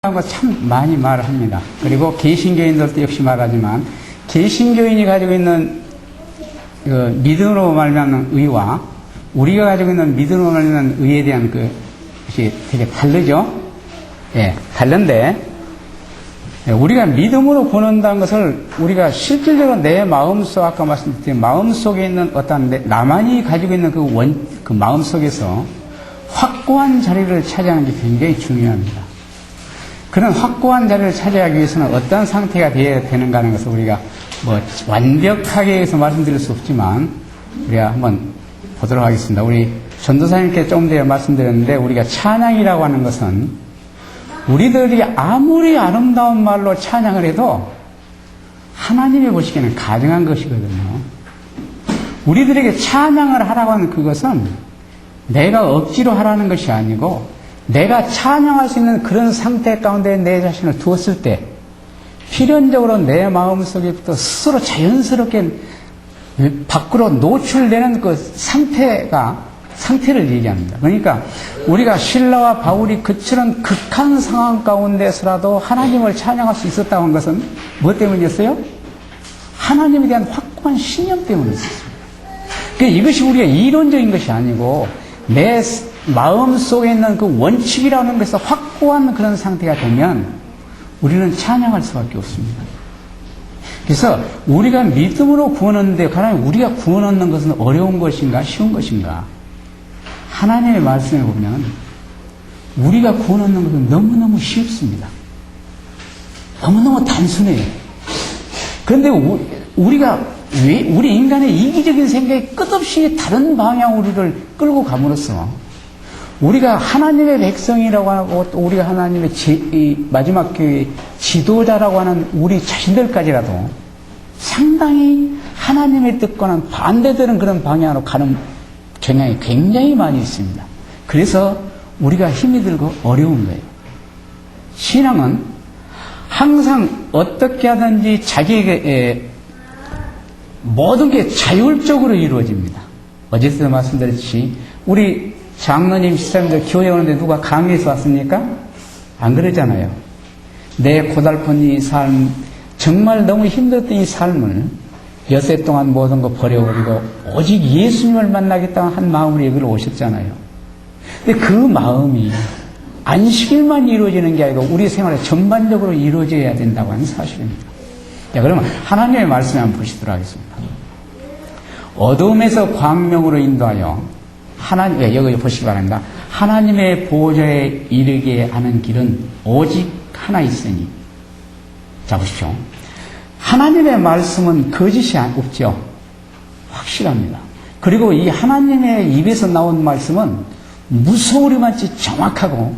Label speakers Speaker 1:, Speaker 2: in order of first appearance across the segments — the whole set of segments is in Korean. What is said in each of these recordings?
Speaker 1: 거 참 많이 말합니다. 그리고 개신교인들도 역시 말하지만 개신교인이 가지고 있는 그 믿음으로 말미암는 의와 우리가 가지고 있는 믿음으로 말미암는 의에 대한 것이 되게 다르죠. 예, 다른데 우리가 믿음으로 보는다는 것을 우리가 실질적으로 내 마음속 아까 말씀드린 마음속에 있는 어떤 나만이 가지고 있는 그 마음속에서 확고한 자리를 차지하는 게 굉장히 중요합니다. 그런 확고한 자리를 차지하기 위해서는 어떤 상태가 되어야 되는가 하는 것을 우리가 뭐 완벽하게 해서 말씀드릴 수 없지만 우리가 한번 보도록 하겠습니다. 우리 전도사님께 조금 전에 말씀드렸는데 우리가 찬양이라고 하는 것은 우리들이 아무리 아름다운 말로 찬양을 해도 하나님이 보시기에는 가증한 것이거든요. 우리들에게 찬양을 하라고 하는 그것은 내가 억지로 하라는 것이 아니고 내가 찬양할 수 있는 그런 상태 가운데 내 자신을 두었을 때 필연적으로 내 마음속에부터 스스로 자연스럽게 밖으로 노출되는 그 상태를 얘기합니다. 그러니까 우리가 신라와 바울이 그처럼 극한 상황 가운데서라도 하나님을 찬양할 수 있었다고 한 것은 무엇 때문이었어요? 하나님에 대한 확고한 신념 때문이었습니다. 그러니까 이것이 우리가 이론적인 것이 아니고 내 마음 속에 있는 그 원칙이라는 것에서 확고한 그런 상태가 되면 우리는 찬양할 수밖에 없습니다. 그래서 우리가 믿음으로 구원하는데 과연 우리가 구원 얻는 것은 어려운 것인가 쉬운 것인가? 하나님의 말씀에 보면 우리가 구원 얻는 것은 너무너무 쉽습니다. 너무너무 단순해요. 그런데 우리가 우리 인간의 이기적인 생각이 끝없이 다른 방향으로 우리를 끌고 감으로써 우리가 하나님의 백성이라고 하고 또 우리가 하나님의 마지막 교회의 지도자라고 하는 우리 자신들까지라도 상당히 하나님의 뜻과는 반대되는 그런 방향으로 가는 경향이 굉장히 많이 있습니다. 그래서 우리가 힘이 들고 어려운 거예요. 신앙은 항상 어떻게 하든지 자기에게 모든 게 자율적으로 이루어집니다. 어제도 말씀드렸듯이 우리 장로님, 시사님들 교회 오는데 누가 강의해서 왔습니까? 안 그러잖아요. 내 고달픈 이 삶, 정말 너무 힘들었던 이 삶을 엿새 동안 모든 거 버려버리고 오직 예수님을 만나겠다는 한 마음으로 여기로 오셨잖아요. 근데 그 마음이 안식일만 이루어지는 게 아니고 우리 생활에 전반적으로 이루어져야 된다고 하는 사실입니다. 자, 그러면 하나님의 말씀을 한번 보시도록 하겠습니다. 어둠에서 광명으로 인도하여 여기 보시기 바랍니다. 하나님의 보좌에 이르게 하는 길은 오직 하나 있으니. 자, 보십시오. 하나님의 말씀은 거짓이 없죠. 확실합니다. 그리고 이 하나님의 입에서 나온 말씀은 무서우리만치 정확하고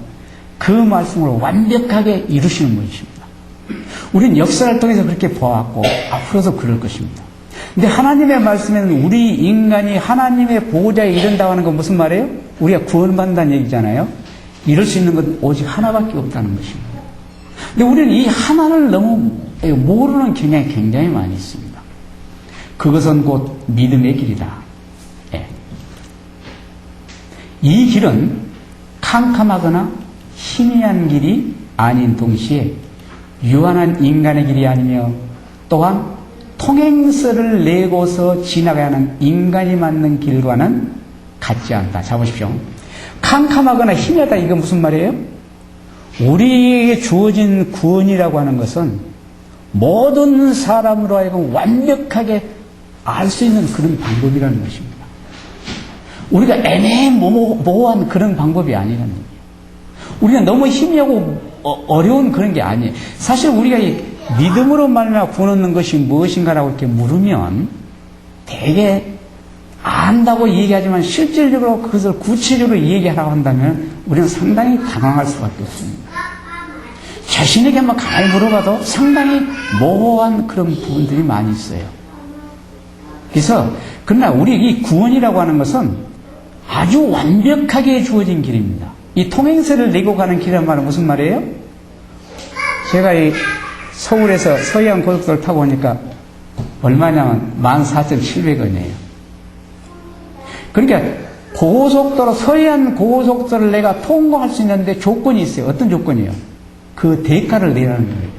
Speaker 1: 그 말씀을 완벽하게 이루시는 분이십니다. 우리는 역사를 통해서 그렇게 보았고 앞으로도 그럴 것입니다. 근데 하나님의 말씀에는 우리 인간이 하나님의 보호자에 이른다고 하는 건 무슨 말이에요? 우리가 구원받는다는 얘기잖아요. 이룰 수 있는 건 오직 하나밖에 없다는 것입니다. 근데 우리는 이 하나를 너무 모르는 경향이 굉장히 많이 있습니다. 그것은 곧 믿음의 길이다. 예. 이 길은 캄캄하거나 희미한 길이 아닌 동시에 유한한 인간의 길이 아니며 또한 통행서를 내고서 지나가야 하는 인간이 맞는 길과는 같지 않다. 자, 보십시오. 캄캄하거나 희미하다. 이건 무슨 말이에요? 우리에게 주어진 구원이라고 하는 것은 모든 사람으로 하여금 완벽하게 알 수 있는 그런 방법이라는 것입니다. 우리가 애매모호한 그런 방법이 아니라는 얘기예요. 우리가 너무 희미하고 어려운 그런 게 아니에요. 사실 우리가 이 믿음으로 말미암아 구원 얻는 것이 무엇인가라고 이렇게 물으면 되게 안다고 얘기하지만 실질적으로 그것을 구체적으로 얘기하라고 한다면 우리는 상당히 당황할 수밖에 없습니다. 자신에게 한번 가만히 물어봐도 상당히 모호한 그런 부분들이 많이 있어요. 그래서 그러나 우리 이 구원이라고 하는 것은 아주 완벽하게 주어진 길입니다. 이 통행서를 내고 가는 길이란 말은 무슨 말이에요? 제가 이 서울에서 서해안 고속도로를 타고 오니까 얼마냐면 14,700원이에요. 그러니까 고속도로, 서해안 고속도로를 내가 통과할 수 있는데 조건이 있어요. 어떤 조건이에요? 그 대가를 내라는 거예요.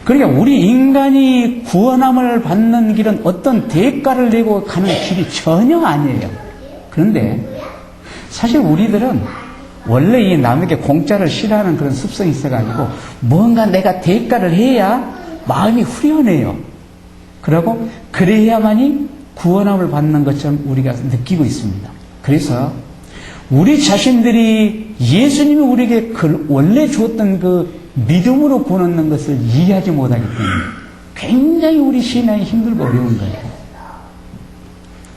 Speaker 1: 그러니까 우리 인간이 구원함을 받는 길은 어떤 대가를 내고 가는 길이 전혀 아니에요. 그런데 사실 우리들은 원래 이 남에게 공짜를 싫어하는 그런 습성이 있어가지고 뭔가 내가 대가를 해야 마음이 후련해요. 그러고 그래야만이 구원함을 받는 것처럼 우리가 느끼고 있습니다. 그래서 우리 자신들이 예수님이 우리에게 원래 주었던 그 믿음으로 구원하는 것을 이해하지 못하기 때문에 굉장히 우리 신앙이 힘들고 어려운 거예요.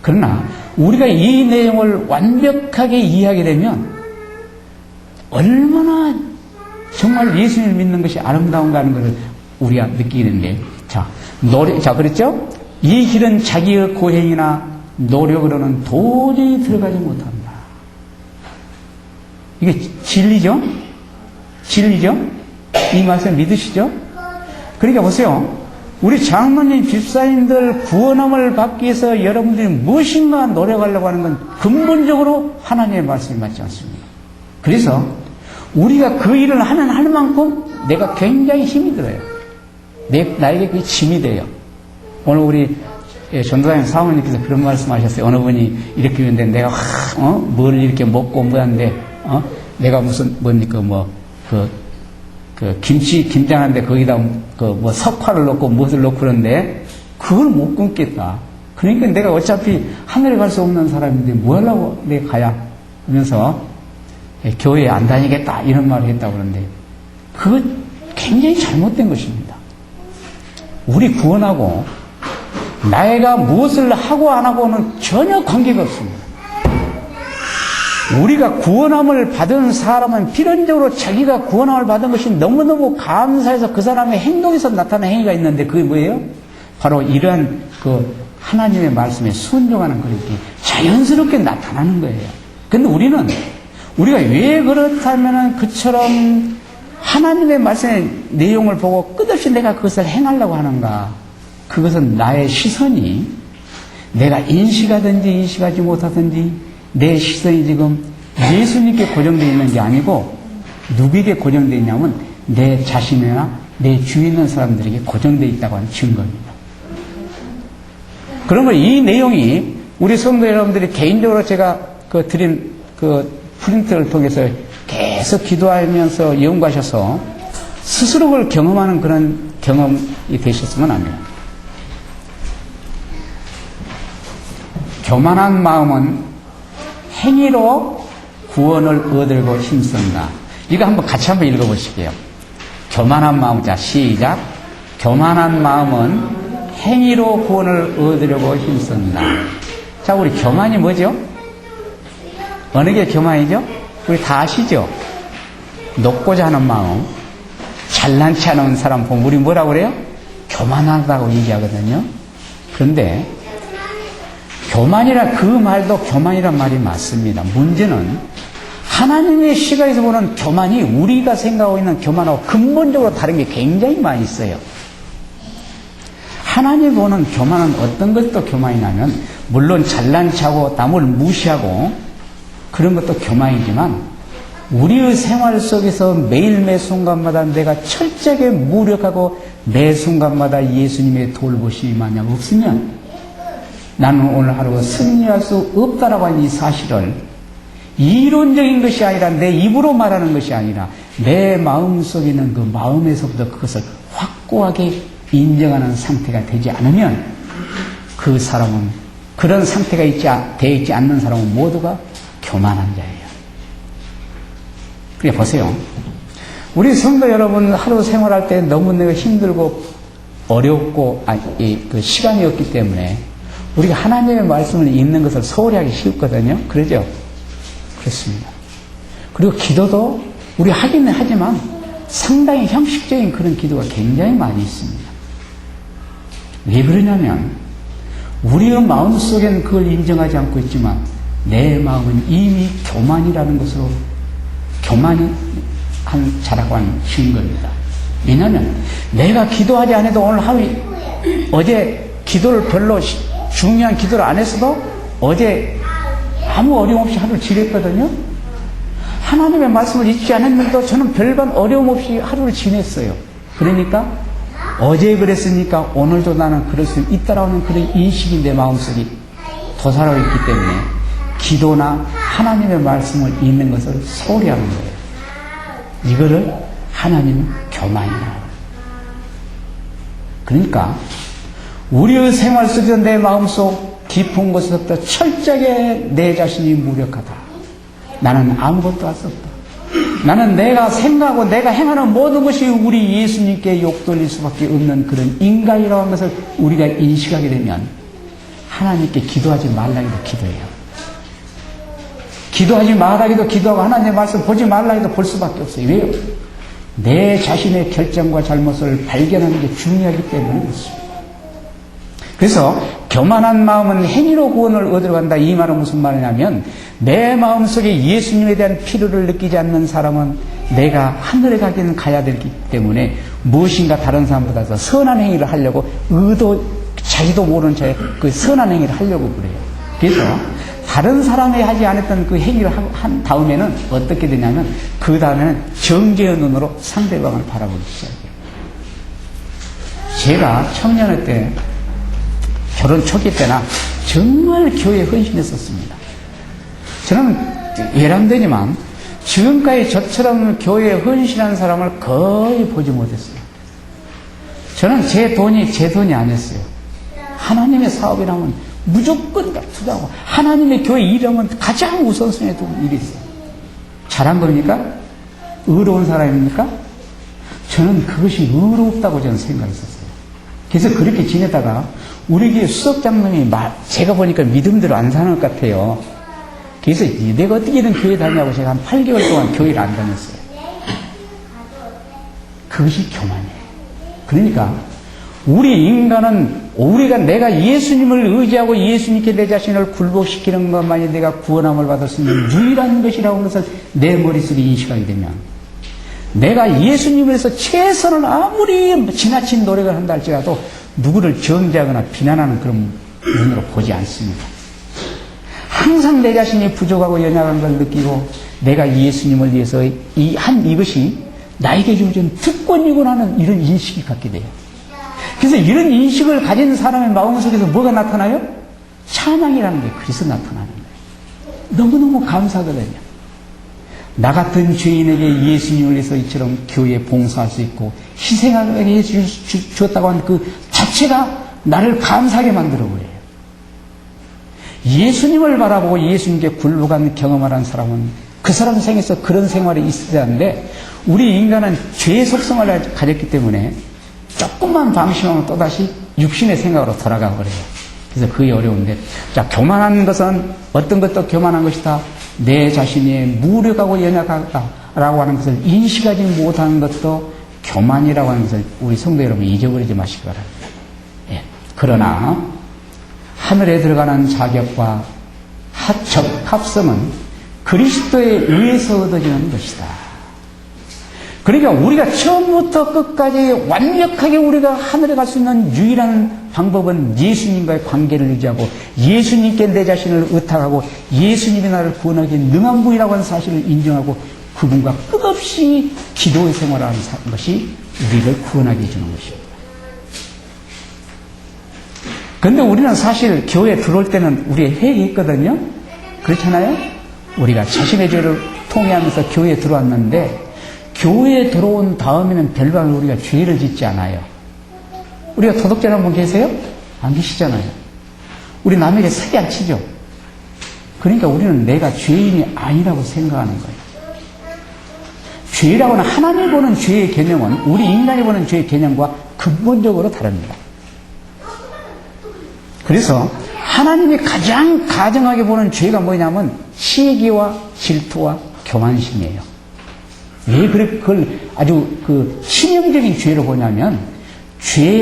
Speaker 1: 그러나 우리가 이 내용을 완벽하게 이해하게 되면 얼마나 정말 예수님을 믿는 것이 아름다운가 하는 것을 우리가 느끼게 되는데, 자, 그랬죠? 이 길은 자기의 고행이나 노력으로는 도저히 들어가지 못한다. 이게 진리죠? 진리죠? 이 말씀 믿으시죠? 그러니까 보세요. 우리 장로님, 집사님들 구원함을 받기 위해서 여러분들이 무엇인가 노력하려고 하는 건 근본적으로 하나님의 말씀이 맞지 않습니다. 그래서 우리가 그 일을 할 만큼 내가 굉장히 힘이 들어요. 나에게 그게 짐이 돼요. 오늘 우리 전도사님 사모님께서 그런 말씀 하셨어요. 어느 분이 이렇게 했는데 내가 뭘 이렇게 먹고 뭐한데 내가 무슨 뭡니까 김장하는데 거기다 석화를 넣고 무엇을 넣고 그러는데 그걸 못 끊겠다. 그러니까 내가 어차피 하늘에 갈 수 없는 사람인데 뭐 하려고 내가 가야 하면서 교회에 안 다니겠다 이런 말을 했다고 그러는데 그건 굉장히 잘못된 것입니다. 우리 구원하고 내가 무엇을 하고 안 하고는 전혀 관계가 없습니다. 우리가 구원함을 받은 사람은 필연적으로 자기가 구원함을 받은 것이 너무너무 감사해서 그 사람의 행동에서 나타나는 행위가 있는데 그게 뭐예요? 바로 이러한 그 하나님의 말씀에 순종하는 그렇게 자연스럽게 나타나는 거예요. 근데 우리가 왜 그렇다면은 그처럼 하나님의 말씀의 내용을 보고 끝없이 내가 그것을 행하려고 하는가? 그것은 나의 시선이 내가 인식하든지 인식하지 못하든지 내 시선이 지금 예수님께 고정되어 있는 게 아니고 누구에게 고정되어 있냐면 내 자신이나 내 주위에 있는 사람들에게 고정되어 있다고 하는 증거입니다. 그러면 이 내용이 우리 성도 여러분들이 개인적으로 제가 드린 프린트를 통해서 계속 기도하면서 연구하셔서 스스로 그걸 경험하는 그런 경험이 되셨으면 합니다. 교만한 마음은 행위로 구원을 얻으려고 힘쓴다. 이거 같이 한번 읽어보실게요. 교만한 마음, 자, 시작. 교만한 마음은 행위로 구원을 얻으려고 힘쓴다. 자, 우리 교만이 뭐죠? 어느 게 교만이죠? 우리 다 아시죠? 높고자 하는 마음, 잘난치 않은 사람 보면 우리 뭐라고 그래요? 교만하다고 얘기하거든요. 그런데 교만이라 그 말도 교만이란 말이 맞습니다. 문제는 하나님의 시각에서 보는 교만이 우리가 생각하고 있는 교만하고 근본적으로 다른 게 굉장히 많이 있어요. 하나님 보는 교만은 어떤 것도 교만이냐면 물론 잘난 척하고 남을 무시하고 그런 것도 교만이지만 우리의 생활 속에서 매일 매 순간마다 내가 철저하게 무력하고 매 순간마다 예수님의 돌보심이 만약 없으면 나는 오늘 하루가 승리할 수 없다라고 하는 이 사실을 이론적인 것이 아니라 내 입으로 말하는 것이 아니라 내 마음속에 있는 그 마음에서부터 그것을 확고하게 인정하는 상태가 되지 않으면 그 사람은 그런 상태가 되어 있지 않는 사람은 모두가 교만한 자예요. 그래 보세요. 우리 성도 여러분 하루 생활할 때 너무 내가 힘들고 어렵고 그 시간이 없기 때문에 우리가 하나님의 말씀을 읽는 것을 소홀히 하기 쉽거든요. 그러죠? 그렇습니다. 그리고 기도도 우리 하기는 하지만 상당히 형식적인 그런 기도가 굉장히 많이 있습니다. 왜 그러냐면 우리의 마음속에는 그걸 인정하지 않고 있지만 내 마음은 이미 교만이라는 것으로 교만이 자라고 하는 증거입니다. 왜냐하면 내가 기도하지 않아도 오늘 하루 어제 기도를 별로 중요한 기도를 안 했어도 어제 아무 어려움 없이 하루를 지냈거든요. 하나님의 말씀을 잊지 않았는데도 저는 별반 어려움 없이 하루를 지냈어요. 그러니까 어제 그랬으니까 오늘도 나는 그럴 수 있다라는 그런 인식이 내 마음속에 도사하고 있기 때문에 기도나 하나님의 말씀을 읽는 것을 소홀히 하는 거예요. 이거를 하나님은 교만이라고. 그러니까 우리의 생활 속에서 내 마음속 깊은 곳에서부터 철저하게 내 자신이 무력하다. 나는 아무것도 할 수 없다. 나는 내가 생각하고 내가 행하는 모든 것이 우리 예수님께 욕돌릴 수밖에 없는 그런 인간이라는 것을 우리가 인식하게 되면 하나님께 기도하지 말라기도 기도해요. 기도하지 말라기도 기도하고 하나님의 말씀 보지 말라기도 볼 수밖에 없어요. 왜요? 내 자신의 결정과 잘못을 발견하는 게 중요하기 때문에 그렇습니다. 그래서 교만한 마음은 행위로 구원을 얻으러 간다. 이 말은 무슨 말이냐면 내 마음속에 예수님에 대한 필요를 느끼지 않는 사람은 내가 하늘에 가기는 가야 되기 때문에 무엇인가 다른 사람보다 더 선한 행위를 하려고 자기도 모르는 채 그 선한 행위를 하려고 그래요. 그래서 다른 사람이 하지 않았던 그 행위를 한 다음에는 어떻게 되냐면 그 다음에는 정죄의 눈으로 상대방을 바라보기 시작해요. 제가 청년회 때 결혼 초기 때나 정말 교회에 헌신했었습니다. 저는 예람되지만 지금까지 저처럼 교회에 헌신한 사람을 거의 보지 못했어요. 저는 제 돈이 아니었어요. 하나님의 사업이라면 무조건 다 투자하고 하나님의 교회 일하면 가장 우선순위에 두는 일이 있어요. 잘한 겁니까? 의로운 사람입니까? 저는 그것이 의롭다고 저는 생각했었어요. 그래서 그렇게 지내다가 우리 교회 수석장님이 제가 보니까 믿음대로 안 사는 것 같아요. 그래서 내가 어떻게든 교회 다니냐고 제가 한 8개월 동안 교회를 안 다녔어요. 그것이 교만이에요. 그러니까 우리 인간은 내가 예수님을 의지하고 예수님께 내 자신을 굴복시키는 것만이 내가 구원함을 받을 수 있는 유일한 것이라고 하는 것을 내 머릿속에 인식하게 되면 내가 예수님을 위해서 최선을 아무리 지나친 노력을 한다 할지라도 누구를 정죄하거나 비난하는 그런 눈으로 보지 않습니다. 항상 내 자신이 부족하고 연약한 걸 느끼고 내가 예수님을 위해서 이것이 나에게 주어진 특권이구나 하는 이런 인식이 갖게 돼요. 그래서 이런 인식을 가진 사람의 마음속에서 뭐가 나타나요? 찬양이라는 게 그래서 나타나는 거예요. 너무너무 감사하거든요. 나 같은 죄인에게 예수님을 위해서 이처럼 교회에 봉사할 수 있고 희생하게 해주었다고 하는 그 자체가 나를 감사하게 만들어 버려요. 예수님을 바라보고 예수님께 굴복한 경험을 한 사람은 그 사람 생에서 그런 생활이 있어야 하는데 우리 인간은 죄의 속성을 가졌기 때문에 조금만 방심하면 또다시 육신의 생각으로 돌아가 버려요. 그래서 그게 어려운데 자, 교만한 것은 어떤 것도 교만한 것이다. 내 자신이 무력하고 연약하다라고 하는 것을 인식하지 못하는 것도 교만이라고 하는 것을 우리 성도 여러분 잊어버리지 마시기 바랍니다. 예. 그러나 하늘에 들어가는 자격과 합성은 그리스도에 의해서 얻어지는 것이다. 그러니까 우리가 처음부터 끝까지 완벽하게 우리가 하늘에 갈 수 있는 유일한 방법은 예수님과의 관계를 유지하고 예수님께 내 자신을 의탁하고 예수님이 나를 구원하기에 능한 분이라고 하는 사실을 인정하고 그분과 끝없이 기도의 생활을 하는 것이 우리를 구원하게 해주는 것입니다. 그런데 우리는 사실 교회에 들어올 때는 우리 회개했거든요. 그렇잖아요? 우리가 자신의 죄를 통회하면서 교회에 들어왔는데 교회에 들어온 다음에는 별반 우리가 죄를 짓지 않아요. 우리가 도덕질 한 분 계세요? 안 계시잖아요. 우리 남에게 사기 안 치죠. 그러니까 우리는 내가 죄인이 아니라고 생각하는 거예요. 죄라고는 하나님이 보는 죄의 개념은 우리 인간이 보는 죄의 개념과 근본적으로 다릅니다. 그래서 하나님이 가장 가정하게 보는 죄가 뭐냐면 시기와 질투와 교만심이에요. 왜 그걸 아주 치명적인 죄로 보냐면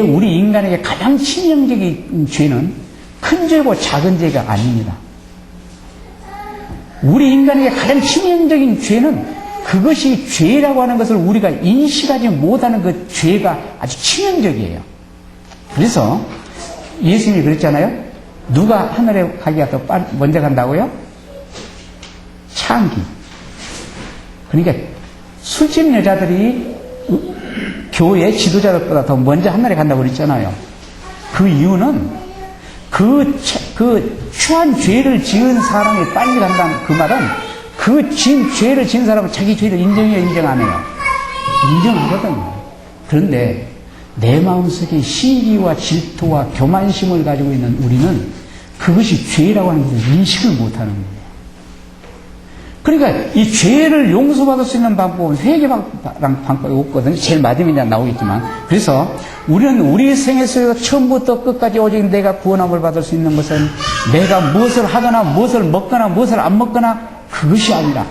Speaker 1: 우리 인간에게 가장 치명적인 죄는 큰 죄고 작은 죄가 아닙니다. 우리 인간에게 가장 치명적인 죄는 그것이 죄라고 하는 것을 우리가 인식하지 못하는 그 죄가 아주 치명적이에요. 그래서 예수님이 그랬잖아요. 누가 하늘에 가기가 더 먼저 간다고요? 창기. 그러니까 술집 여자들이 교회 지도자들보다 더 먼저 하늘에 간다고 그랬잖아요. 그 이유는 그 추한 죄를 지은 사람이 빨리 간다는 그 말은 죄를 지은 사람은 자기 죄를 인정해요, 인정 안 해요? 인정하거든요. 그런데 내 마음속에 시기와 질투와 교만심을 가지고 있는 우리는 그것이 죄라고 하는 것을 인식을 못하는 거예요. 그러니까 이 죄를 용서받을 수 있는 방법은 회개랑 방법이 없거든요. 제일 마지막에 나오겠지만. 그래서 우리는 우리 생애 속에서 처음부터 끝까지 오직 내가 구원함을 받을 수 있는 것은 내가 무엇을 하거나 무엇을 먹거나 무엇을 안 먹거나 그것이 아니라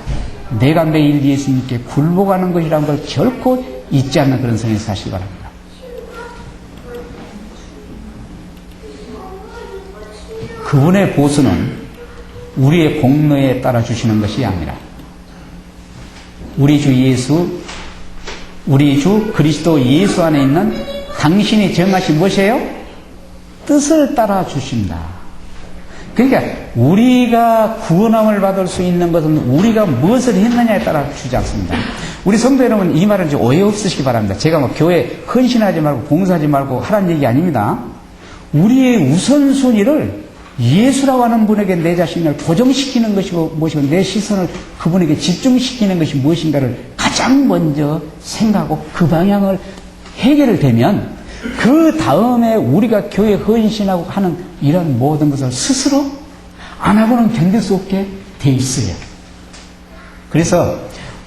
Speaker 1: 내가 매일 예수님께 굴복하는 것이라는 걸 결코 잊지 않는 그런 생에 사시기 바랍니다. 그분의 보수는 우리의 공로에 따라 주시는 것이 아니라 우리 주 그리스도 예수 안에 있는 당신이 정하신 무엇이에요? 뜻을 따라 주신다. 그러니까 우리가 구원함을 받을 수 있는 것은 우리가 무엇을 했느냐에 따라 주지 않습니다. 우리 성도 여러분, 이 말은 좀 오해 없으시기 바랍니다. 제가 뭐 교회 헌신하지 말고 봉사하지 말고 하라는 얘기 아닙니다. 우리의 우선순위를 예수라고 하는 분에게 내 자신을 고정시키는 것이고 무엇이고 내 시선을 그분에게 집중시키는 것이 무엇인가를 가장 먼저 생각하고 그 방향을 해결을 되면 그 다음에 우리가 교회 헌신하고 하는 이런 모든 것을 스스로 안 하고는 견딜 수 없게 돼 있어요. 그래서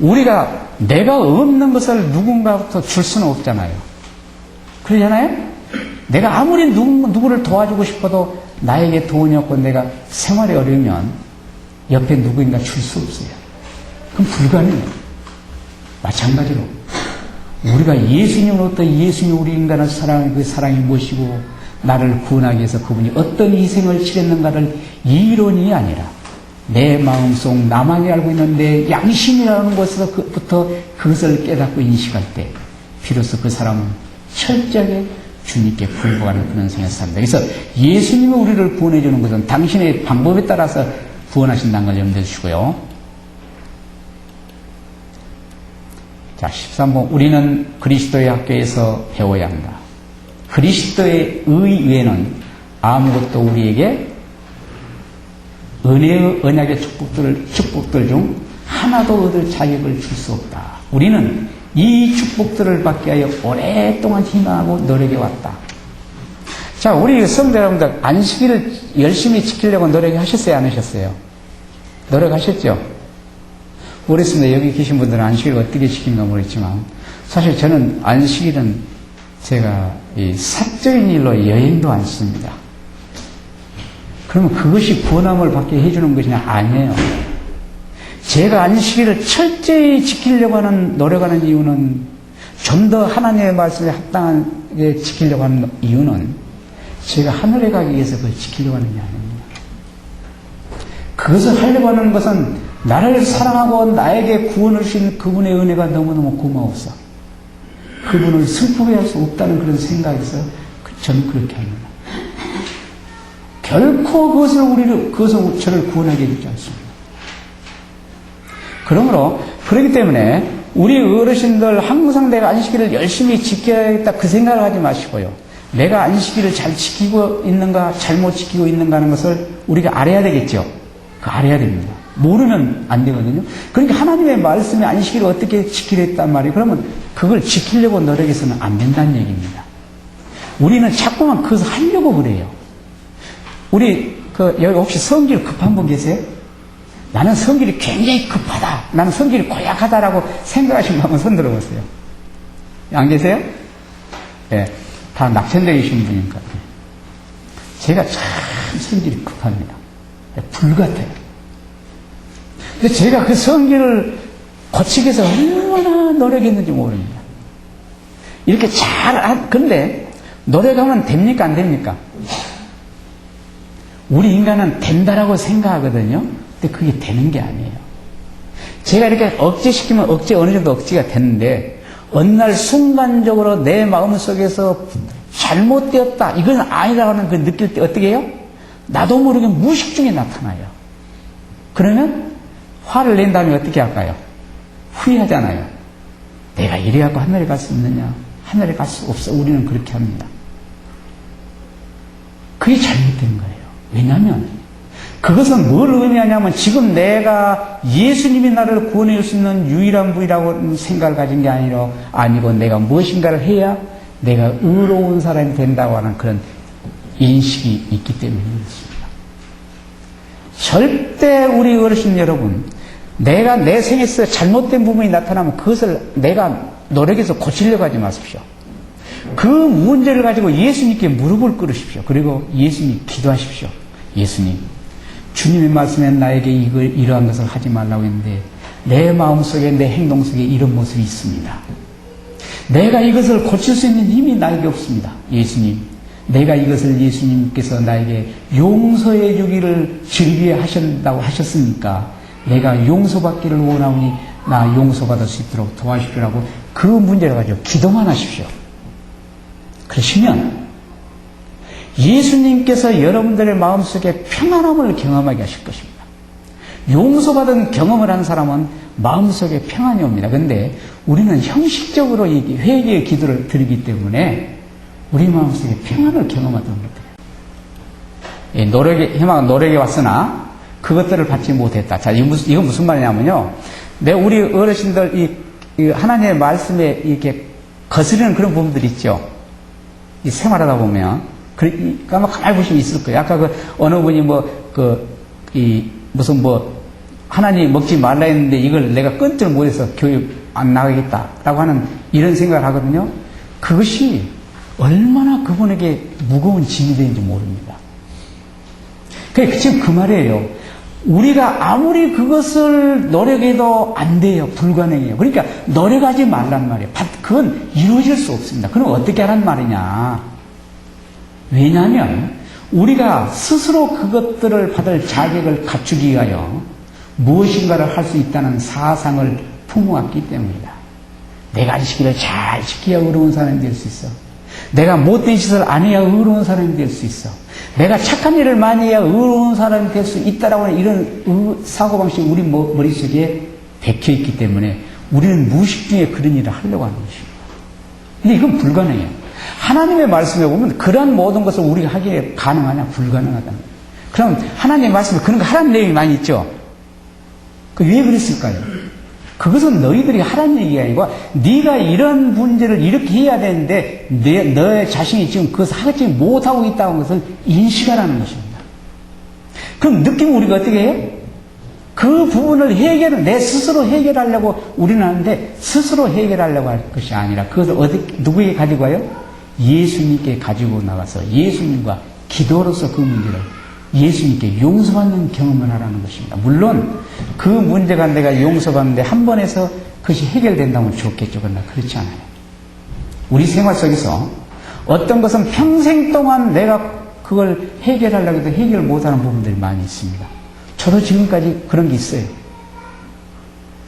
Speaker 1: 우리가 내가 없는 것을 누군가부터 줄 수는 없잖아요. 그러잖아요? 내가 아무리 누구를 도와주고 싶어도 나에게 돈이 없고 내가 생활이 어려우면 옆에 누구인가 줄 수 없어요. 그럼 불가능해요. 마찬가지로 우리가 예수님으로부터 예수님이 우리 인간을 사랑하는 그 사랑이 무엇이고 나를 구원하기 위해서 그분이 어떤 희생을 치렀는가를 이론이 아니라 내 마음속 나만이 알고 있는 내 양심이라는 것부터 그것을 깨닫고 인식할 때 비로소 그 사람은 철저하게 주님께 굴복하는 그런 생활을 삽니다. 그래서 예수님이 우리를 구원해 주는 것은 당신의 방법에 따라서 구원하신다는 걸 염두에 주시고요. 자, 13번. 우리는 그리스도의 학교에서 배워야 한다. 그리스도의 의 외에는 아무것도 우리에게 은혜의 언약의 축복들 중 하나도 얻을 자격을 줄 수 없다. 우리는 이 축복들을 받기 위하여 오랫동안 희망하고 노력해 왔다. 자, 우리 성도 여러분들 안식일을 열심히 지키려고 노력하셨어요, 안 하셨어요? 노력하셨죠? 모르겠습니다. 여기 계신 분들은 안식일을 어떻게 지킨가 모르겠지만 사실 저는 안식일은 제가 이 사적인 일로 여행도 안 씁니다. 그러면 그것이 구원함을 받게 해주는 것이냐? 아니에요. 제가 안식일을 철저히 지키려고 하는, 노력하는 이유는 좀 더 하나님의 말씀에 합당하게 지키려고 하는 이유는 제가 하늘에 가기 위해서 그걸 지키려고 하는 게 아닙니다. 그것을 하려고 하는 것은 나를 사랑하고 나에게 구원을 주신 그분의 은혜가 너무너무 고마워서 그분을 슬프게 할 수 없다는 그런 생각에서 저는 그렇게 합니다. 결코 그것을 저를 구원하게 해주지 않습니다. 그러므로 그렇기 때문에 우리 어르신들 항상 내가 안식일을 열심히 지켜야겠다 그 생각을 하지 마시고요. 내가 안식일을 잘 지키고 있는가 잘못 지키고 있는가 하는 것을 우리가 알아야 되겠죠. 알아야 됩니다. 모르면 안 되거든요. 그러니까 하나님의 말씀에 안식일을 어떻게 지키려 했단 말이에요. 그러면 그걸 지키려고 노력해서는 안 된다는 얘기입니다. 우리는 자꾸만 그것을 하려고 그래요. 우리 여기 혹시 성질 급한 분 계세요? 나는 성질이 굉장히 급하다. 나는 성질이 고약하다라고 생각하신 분 한번 손 들어보세요. 안 계세요? 네, 다 낙천되어 계신 분이니까. 제가 참 성질이 급합니다. 불같아요. 근데 제가 그 성질을 고치기 위해서 얼마나 노력했는지 모릅니다. 이렇게 근데 노력하면 됩니까? 안 됩니까? 우리 인간은 된다라고 생각하거든요. 근데 그게 되는 게 아니에요. 제가 이렇게 억제시키면 어느 정도 억제가 됐는데, 어느 날 순간적으로 내 마음속에서 잘못되었다, 이건 아니라고 하는 그 느낄 때 어떻게 해요? 나도 모르게 무의식 중에 나타나요. 그러면 화를 낸 다음에 어떻게 할까요? 후회하잖아요. 내가 이래갖고 하늘에 갈 수 있느냐? 하늘에 갈 수 없어. 우리는 그렇게 합니다. 그게 잘못된 거예요. 왜냐하면 그것은 뭘 의미하냐면 지금 내가 예수님이 나를 구원해 줄 수 있는 유일한 분이라고 생각을 가진 게 아니고 내가 무엇인가를 해야 내가 의로운 사람이 된다고 하는 그런 인식이 있기 때문에 그렇습니다. 절대 우리 어르신 여러분, 내가 내 생에서 잘못된 부분이 나타나면 그것을 내가 노력해서 고치려고 하지 마십시오. 그 문제를 가지고 예수님께 무릎을 꿇으십시오. 그리고 예수님 기도하십시오. 예수님, 주님의 말씀에 나에게 이러한 것을 하지 말라고 했는데 내 마음속에 내 행동 속에 이런 모습이 있습니다. 내가 이것을 고칠 수 있는 힘이 나에게 없습니다. 예수님, 내가 이것을 예수님께서 나에게 용서해 주기를 즐기게 하신다고 하셨으니까 내가 용서받기를 원하오니 나 용서받을 수 있도록 도와주시라고 그 문제를 가지고 기도만 하십시오. 그러시면 예수님께서 여러분들의 마음속에 평안함을 경험하게 하실 것입니다. 용서받은 경험을 한 사람은 마음속에 평안이 옵니다. 그런데 우리는 형식적으로 이 회개의 기도를 드리기 때문에 우리 마음속에 평안을 경험하지 못해요. 희망은 노력해 왔으나 그것들을 받지 못했다. 자, 이건 무슨 말이냐면요. 우리 어르신들 이 하나님의 말씀에 이렇게 거스르는 그런 부분들이 있죠. 이 생활하다 보면. 아마 가만히 보시면 있을 거예요. 아까 어느 분이 하나님 먹지 말라 했는데 이걸 내가 끊지를 못해서 교회 안 나가겠다라고 하는 이런 생각을 하거든요. 그것이 얼마나 그분에게 무거운 짐이 되는지 모릅니다. 지금 그 말이에요. 우리가 아무리 그것을 노력해도 안 돼요. 불가능해요. 그러니까 노력하지 말란 말이에요. 그건 이루어질 수 없습니다. 그럼 어떻게 하란 말이냐. 왜냐하면 우리가 스스로 그것들을 받을 자격을 갖추기 위하여 무엇인가를 할 수 있다는 사상을 품어왔기 때문이다. 내가 지키를 잘 지켜야 의로운 사람이 될 수 있어. 내가 못된 짓을 안 해야 의로운 사람이 될 수 있어. 내가 착한 일을 많이 해야 의로운 사람이 될 수 있다라고 하는 이런 사고방식이 우리 머릿속에 박혀있기 때문에 우리는 무의식 중에 그런 일을 하려고 하는 것입니다. 근데 이건 불가능해요. 하나님의 말씀에 보면 그런 모든 것을 우리가 하기에 가능하냐? 불가능하다는 거예요. 그럼 하나님의 말씀에 그런 거 하라는 내용이 많이 있죠? 왜 그랬을까요? 그것은 너희들이 하라는 얘기가 아니고 네가 이런 문제를 이렇게 해야 되는데 너의 자신이 지금 그것을 하지 못하고 있다는 것을 인식하라는 것입니다. 그럼 느끼면 우리가 어떻게 해요? 그 부분을 내 스스로 해결하려고 우리는 하는데 스스로 해결하려고 할 것이 아니라 그것을 누구에게 가지고 와요? 예수님께 가지고 나가서 예수님과 기도로서 그 문제를 예수님께 용서받는 경험을 하라는 것입니다. 물론 그 문제가 내가 용서받는데 한 번 해서 그것이 해결된다면 좋겠죠. 그러나 그렇지 않아요. 우리 생활 속에서 어떤 것은 평생 동안 내가 그걸 해결하려고 해도 해결 못하는 부분들이 많이 있습니다. 저도 지금까지 그런 게 있어요.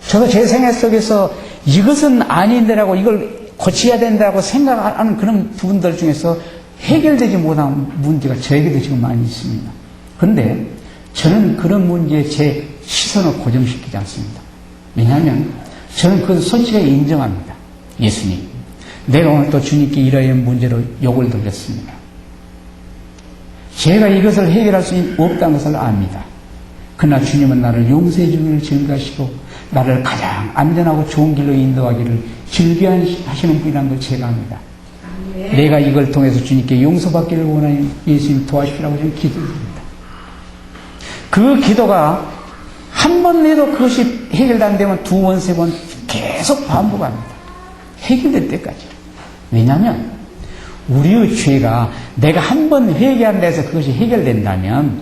Speaker 1: 저도 제 생활 속에서 이것은 아닌데라고 이걸 고쳐야 된다고 생각하는 그런 부분들 중에서 해결되지 못한 문제가 저에게도 지금 많이 있습니다. 그런데 저는 그런 문제에 제 시선을 고정시키지 않습니다. 왜냐하면 저는 그것을 솔직하게 인정합니다. 예수님, 내가 오늘 또 주님께 이러한 문제로 욕을 드렸습니다. 제가 이것을 해결할 수 없다는 것을 압니다. 그러나 주님은 나를 용서해 주기를 즐거하시고 나를 가장 안전하고 좋은 길로 인도하기를 즐겨하시는 분이라는 걸 제가 압니다. 내가 이걸 통해서 주님께 용서받기를 원하니 예수님 도와주시라고 저는 기도드립니다. 그 기도가 한 번 해도 그것이 해결도 안 되면 두 번, 세 번 계속 반복합니다. 해결될 때까지. 왜냐하면 우리의 죄가 내가 한 번 회개한다 해서 그것이 해결된다면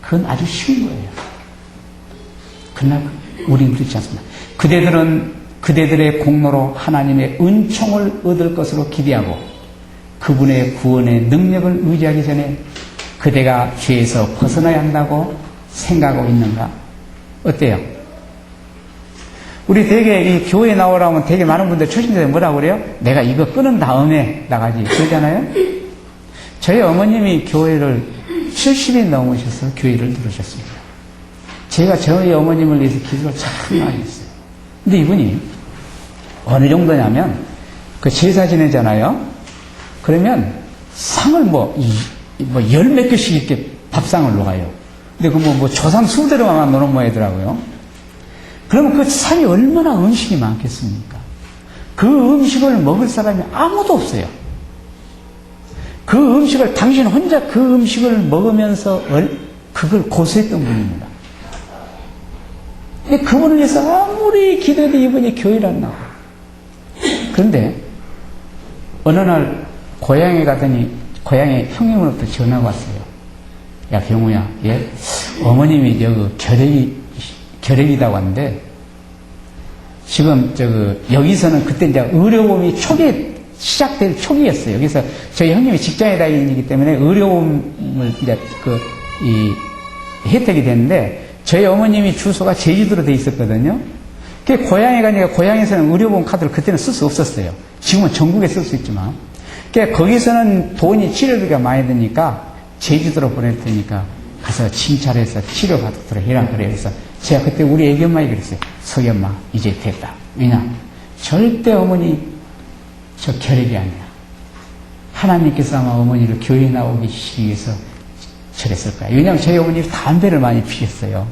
Speaker 1: 그건 아주 쉬운 거예요. 그러나 우리는 그렇지 않습니다. 그대들의 공로로 하나님의 은총을 얻을 것으로 기대하고 그분의 구원의 능력을 의지하기 전에 그대가 죄에서 벗어나야 한다고 생각하고 있는가? 어때요? 우리 되게 이 교회 나오라면 되게 많은 분들 초신자들 뭐라고 그래요? 내가 이거 끊은 다음에 나가지. 그러잖아요? 저희 어머님이 교회를 70이 넘으셔서 교회를 들으셨습니다. 제가 저희 어머님을 위해서 기도를 참 많이 했어요. 근데 이분이 어느 정도냐면, 그 제사 지내잖아요? 그러면 상을 열 몇 개씩 이렇게 밥상을 놓아요. 근데 그 조상 수대로만 놓는 모양이더라고요. 그러면 그 상이 얼마나 음식이 많겠습니까? 그 음식을 먹을 사람이 아무도 없어요. 그 음식을 당신 혼자 그 음식을 먹으면서 그걸 고수했던 분입니다. 근데 그분을 위해서 아무리 기도해도 이분이 교회를 안 나와요. 그런데 어느 날 고향에 가더니 고향에 형님으로부터 전화가 왔어요. 야 병우야, 예? 어머님이 결핵이라고 하는데 지금 여기서는 그때 이제 의료보험이 시작될 초기였어요. 그래서 저희 형님이 직장에 다니기 때문에 의료보험을 이제 혜택이 됐는데 저희 어머님이 주소가 제주도로 돼 있었거든요. 그 고향에 가니까 고향에서는 의료보험 카드를 그때는 쓸 수 없었어요. 지금은 전국에 쓸 수 있지만. 그러니까 거기서는 돈이 치료비가 많이 드니까 제주도로 보낼 테니까 가서 진찰해서 치료받도록 해라 그래요. 그래서 제가 그때 우리 애기 엄마에게 그랬어요. 석이 엄마 이제 됐다. 왜냐? 절대 어머니 저 결핵이 아니야. 하나님께서 아마 어머니를 교회에 나오기 위해서 저랬을 거야. 왜냐하면 저희 어머니는 담배를 많이 피셨어요.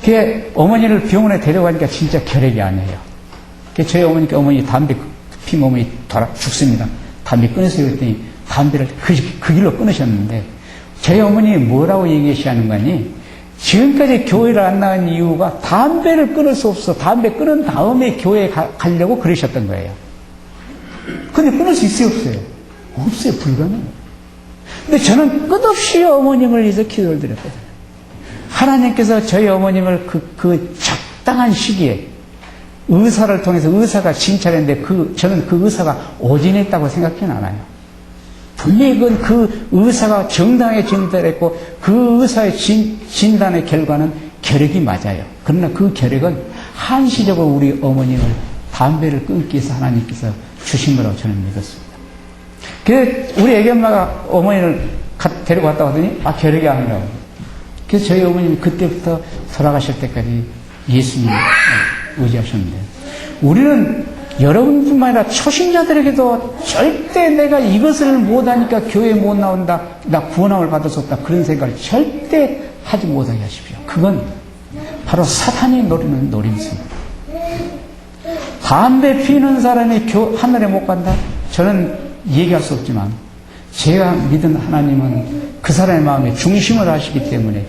Speaker 1: 그 어머니를 병원에 데려가니까 진짜 결핵이 아니에요. 저희 어머니 담배 피면 어머니 죽습니다. 담배 끊으세요 그랬더니 담배를 그 길로 끊으셨는데 저희 어머니 뭐라고 얘기하시는 거니? 지금까지 교회를 안 나간 이유가 담배를 끊을 수 없어. 담배 끊은 다음에 교회에 가려고 그러셨던 거예요. 근데 끊을 수 있어요, 없어요? 없어요, 불가능해요. 근데 저는 끝없이 어머님을 위해서 기도를 드렸거든요. 하나님께서 저희 어머님을 그 적당한 시기에 의사를 통해서 의사가 진찰했는데 저는 그 의사가 오진했다고 생각하지는 않아요. 분명히 그 의사가 정당하게 진단했고 그 의사의 진단의 결과는 결핵이 맞아요. 그러나 그 결핵은 한시적으로 우리 어머님을 담배를 끊기 위해서 하나님께서 주신 거라고 저는 믿었습니다. 그래서 우리 애기 엄마가 어머니를 데리고 갔다 오더니 결핵이 아니라고. 그래서 저희 어머님이 그때부터 돌아가실 때까지 예수님을 의지하셨는데 우리는 여러분뿐만 아니라 초신자들에게도 절대 내가 이것을 못하니까 교회에 못 나온다, 나 구원함을 받을 수 없다 그런 생각을 절대 하지 못하게 하십시오. 그건 바로 사탄이 노리는 노림수입니다. 담배 피우는 사람이 하늘에 못 간다? 저는 얘기할 수 없지만 제가 믿은 하나님은 그 사람의 마음에 중심을 하시기 때문에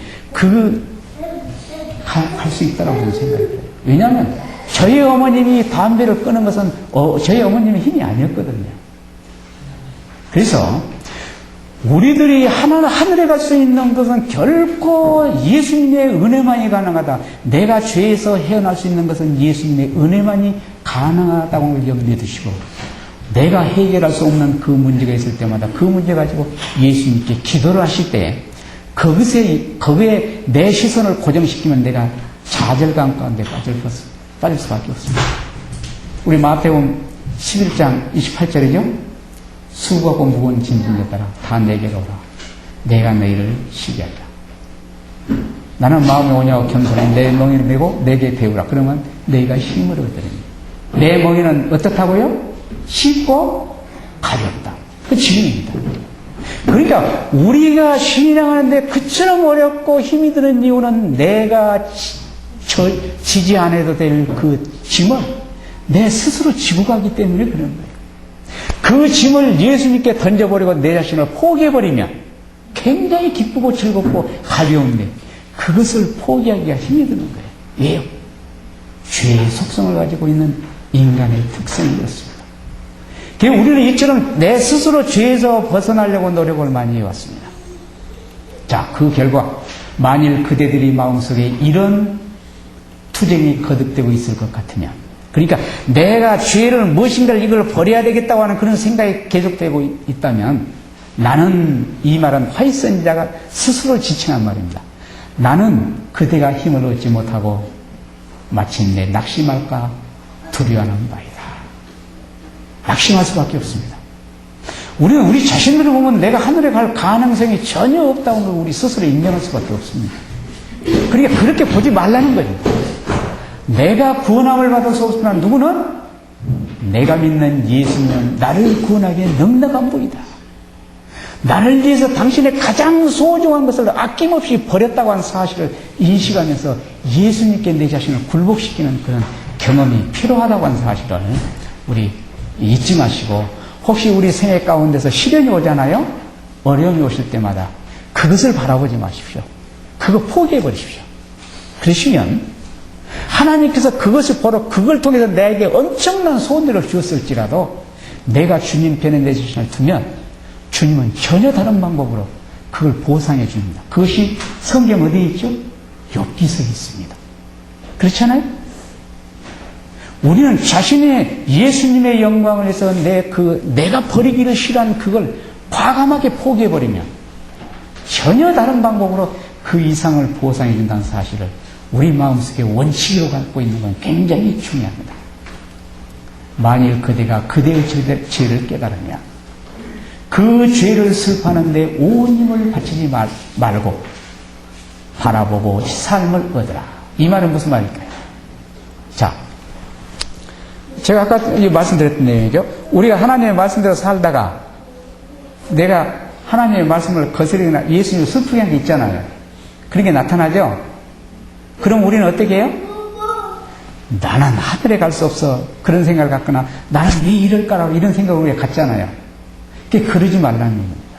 Speaker 1: 할 수 있다라고 저는 생각해요. 왜냐하면 저희 어머님이 담배를 끊은 것은 저희 어머님의 힘이 아니었거든요. 그래서 우리들이 하늘에 갈 수 있는 것은 결코 예수님의 은혜만이 가능하다. 내가 죄에서 헤어날 수 있는 것은 예수님의 은혜만이 가능하다고 믿으시고 내가 해결할 수 없는 그 문제가 있을 때마다 그 문제 가지고 예수님께 기도를 하실 때 거기에 내 시선을 고정시키면 내가 좌절감 가운데 빠질 수밖에 없습니다. 우리 마태복음 11장 28절이죠. 수고하고 무거운 짐진 자들아 다 내게로 오라. 내가 너희를 쉬게 하리라. 나는 마음에 오냐고 겸손해 내 멍에를 메고 내게 배우라. 그러면 너희가 힘을 얻으리니. 내 멍에는 어떻다고요? 쉽고 가볍다. 그 지금입니다. 그러니까 우리가 신앙하는데 그처럼 어렵고 힘이 드는 이유는 내가 지지 않아도 될 그 짐을 내 스스로 지고 가기 때문에 그런 거예요. 그 짐을 예수님께 던져버리고 내 자신을 포기해버리면 굉장히 기쁘고 즐겁고 가벼운데 그것을 포기하기가 힘이 드는 거예요. 왜요? 죄의 속성을 가지고 있는 인간의 특성이 그렇습니다. 우리는 이처럼 내 스스로 죄에서 벗어나려고 노력을 많이 해왔습니다. 자, 그 결과 만일 그대들이 마음속에 이런 투쟁이 거듭되고 있을 것 같으면 그러니까 내가 죄를 무엇인가를 이걸 버려야 되겠다고 하는 그런 생각이 계속되고 있다면 나는 이 말은 화이선자가 스스로 지칭한 말입니다. 나는 그대가 힘을 얻지 못하고 마침내 낙심할까 두려워하는 바이다. 낙심할 수밖에 없습니다. 우리는 우리 자신들을 보면 내가 하늘에 갈 가능성이 전혀 없다는 걸 우리 스스로 인정할 수밖에 없습니다. 그러니까 그렇게 보지 말라는 거예요. 내가 구원함을 받을 수 없으나 누구는 내가 믿는 예수님은 나를 구원하기에 넉넉한 분이다. 나를 위해서 당신의 가장 소중한 것을 아낌없이 버렸다고 하는 사실을 인식하면서 예수님께 내 자신을 굴복시키는 그런 경험이 필요하다고 하는 사실을 우리 잊지 마시고, 혹시 우리 생애 가운데서 시련이 오잖아요. 어려움이 오실 때마다 그것을 바라보지 마십시오. 그거 포기해 버리십시오. 그러시면 하나님께서 그것을 보러 그걸 통해서 나에게 엄청난 손해를 주었을지라도 내가 주님 편에 내 자신을 두면 주님은 전혀 다른 방법으로 그걸 보상해 줍니다. 그것이 성경 어디에 있죠? 욥기서에 있습니다. 그렇잖아요? 우리는 자신의 예수님의 영광을 위해서 내가 버리기를 싫어하는 그걸 과감하게 포기해버리면 전혀 다른 방법으로 그 이상을 보상해 준다는 사실을 우리 마음속에 원칙으로 갖고 있는 건 굉장히 중요합니다. 만일 그대가 그대의 죄를 깨달으면 그 죄를 슬퍼하는데 온 힘을 바치지 말고 바라보고 삶을 얻으라. 이 말은 무슨 말일까요? 자, 제가 아까 말씀드렸던 내용이죠. 우리가 하나님의 말씀대로 살다가 내가 하나님의 말씀을 거스르거나 예수님을 슬프게 한 게 있잖아요. 그런 게 나타나죠? 그럼 우리는 어떻게 해요? 나는 하늘에 갈 수 없어. 그런 생각을 갖거나 나는 왜 이럴까라고 이런 생각을 우리가 갖잖아요. 그러지 말라는 얘기입니다.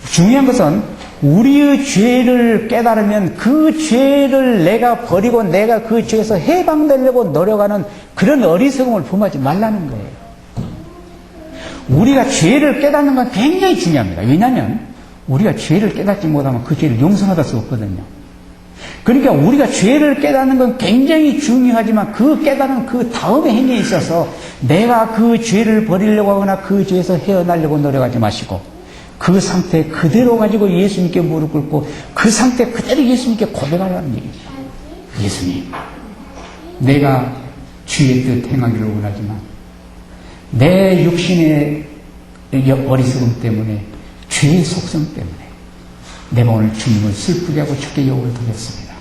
Speaker 1: 중요한 것은 우리의 죄를 깨달으면 그 죄를 내가 버리고 내가 그 죄에서 해방되려고 노력하는 그런 어리석음을 범하지 말라는 거예요. 우리가 죄를 깨닫는 건 굉장히 중요합니다. 왜냐하면 우리가 죄를 깨닫지 못하면 그 죄를 용서받을 수 없거든요. 그러니까 우리가 죄를 깨닫는 건 굉장히 중요하지만 그 깨닫는 그 다음의 행위에 있어서 내가 그 죄를 버리려고 하거나 그 죄에서 헤어나려고 노력하지 마시고 그 상태 그대로 가지고 예수님께 무릎 꿇고 그 상태 그대로 예수님께 고백하라는 얘기입니다. 예수님, 내가 주의 뜻 행하기를 원하지만 내 육신의 어리석음 때문에 죄의 속성 때문에 내가 오늘 주님을 슬프게 하고 죽게 욕을 드렸습니다.